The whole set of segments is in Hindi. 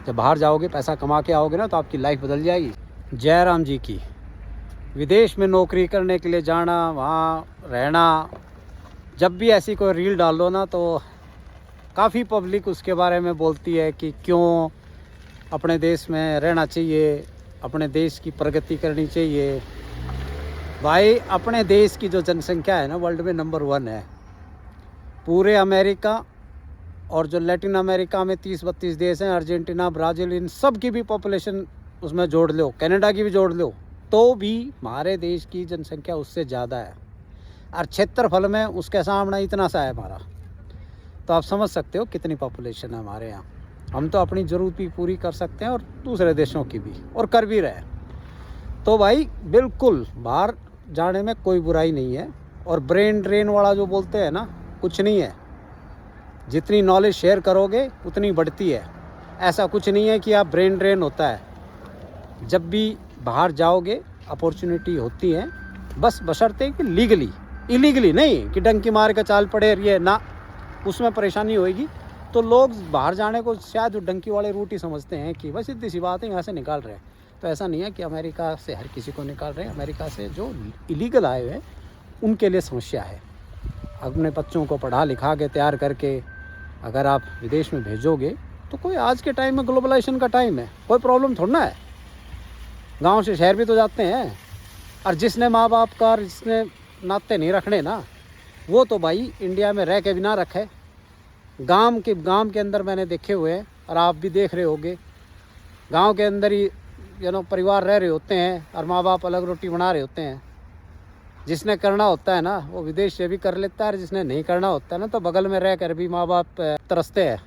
जब बाहर जाओगे, पैसा कमा के आओगे ना, तो आपकी लाइफ बदल जाएगी। जयराम जी की विदेश में नौकरी करने के लिए जाना, वहाँ रहना, जब भी ऐसी कोई रील डाल लो ना तो काफ़ी पब्लिक उसके बारे में बोलती है कि क्यों अपने देश में रहना चाहिए, अपने देश की प्रगति करनी चाहिए। भाई अपने देश की जो जनसंख्या है ना, वर्ल्ड में नंबर 1 है। पूरे अमेरिका और जो लैटिन अमेरिका में 30-32 देश हैं, अर्जेंटीना, ब्राज़ील, इन सब की भी पॉपुलेशन उसमें जोड़ लो, कनाडा की भी जोड़ लो, तो भी हमारे देश की जनसंख्या उससे ज़्यादा है। और क्षेत्रफल में उसके सामने इतना सा है हमारा, तो आप समझ सकते हो कितनी पॉपुलेशन है हमारे यहाँ। हम तो अपनी ज़रूरत भी पूरी कर सकते हैं और दूसरे देशों की भी, और कर भी रहे। तो भाई बिल्कुल बाहर जाने में कोई बुराई नहीं है। और ब्रेन ड्रेन वाला जो बोलते हैं ना, कुछ नहीं है। जितनी नॉलेज शेयर करोगे उतनी बढ़ती है। ऐसा कुछ नहीं है कि आप ब्रेन ड्रेन होता है। जब भी बाहर जाओगे अपॉर्चुनिटी होती है, बस बशर्ते कि लीगली, इलीगली नहीं कि डंकी मार के चाल पड़े ये ना, उसमें परेशानी होएगी। तो लोग बाहर जाने को शायद डंकी वाले रूट ही समझते हैं कि बस इतनी सी बात है, यहाँ से निकाल रहे हैं। तो ऐसा नहीं है कि अमेरिका से हर किसी को निकाल रहे हैं। अमेरिका से जो इलीगल आए हुए हैं उनके लिए समस्या है। अपने बच्चों को पढ़ा लिखा के तैयार करके अगर आप विदेश में भेजोगे तो कोई, आज के टाइम में ग्लोबलाइजेशन का टाइम है, कोई प्रॉब्लम थोड़ा ना है। गांव से शहर भी तो जाते हैं। और जिसने माँ बाप का, जिसने नाते नहीं रखने ना, वो तो भाई इंडिया में रह के भी ना रखे। गांव के अंदर मैंने देखे हुए हैं, और आप भी देख रहे होगे, गांव के अंदर ही परिवार रह रहे होते हैं और माँ बाप अलग रोटी बना रहे होते हैं। जिसने करना होता है ना वो विदेश से भी कर लेता है, और जिसने नहीं करना होता है ना तो बगल में रह कर भी माँ बाप तरसते हैं।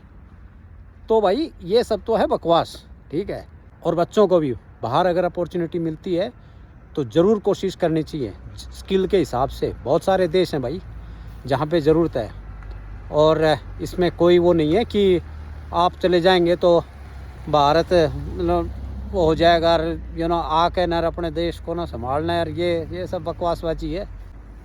तो भाई ये सब तो है बकवास, ठीक है। और बच्चों को भी बाहर अगर अपॉर्चुनिटी मिलती है तो ज़रूर कोशिश करनी चाहिए स्किल के हिसाब से। बहुत सारे देश हैं भाई जहाँ पे ज़रूरत है, और इसमें कोई वो नहीं है कि आप चले जाएंगे तो भारत वो हो जाएगा, आके न अपने देश को ना संभालना है। और ये सब बकवासबाजी है।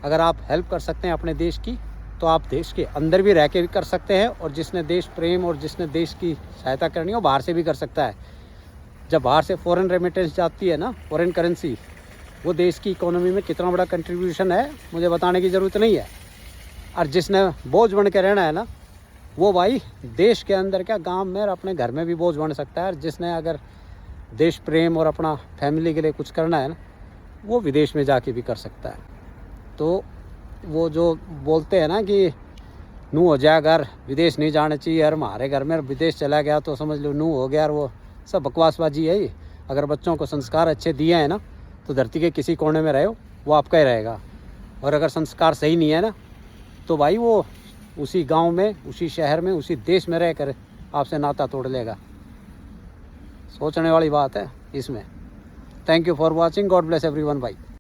अगर आप हेल्प कर सकते हैं अपने देश की, तो आप देश के अंदर भी रह के भी कर सकते हैं। और जिसने देश प्रेम और जिसने देश की सहायता करनी हो, बाहर से भी कर सकता है। जब बाहर से फॉरेन रेमिटेंस जाती है ना, फॉरेन करेंसी, वो देश की इकोनॉमी में कितना बड़ा कंट्रीब्यूशन है मुझे बताने की ज़रूरत नहीं है। और जिसने बोझ बन के रहना है ना, वो भाई देश के अंदर क्या, गांव में और अपने घर में भी बोझ बन सकता है। और जिसने अगर देश प्रेम और अपना फैमिली के लिए कुछ करना है ना, वो विदेश में जाके भी कर सकता है। तो वो जो बोलते हैं ना कि नू हो जाए घर, विदेश नहीं जाना चाहिए, और हमारे घर में विदेश चला गया तो समझ लो नू हो गया, और वो सब बकवासबाजी है। अगर बच्चों को संस्कार अच्छे दिए हैं ना, तो धरती के किसी कोने में रहे हो वो आपका ही रहेगा। और अगर संस्कार सही नहीं है ना, तो भाई वो उसी गांव में, उसी शहर में, उसी देश में रहकर आपसे नाता तोड़ लेगा। सोचने वाली बात है इसमें। Thank you for watching. God bless everyone भाई।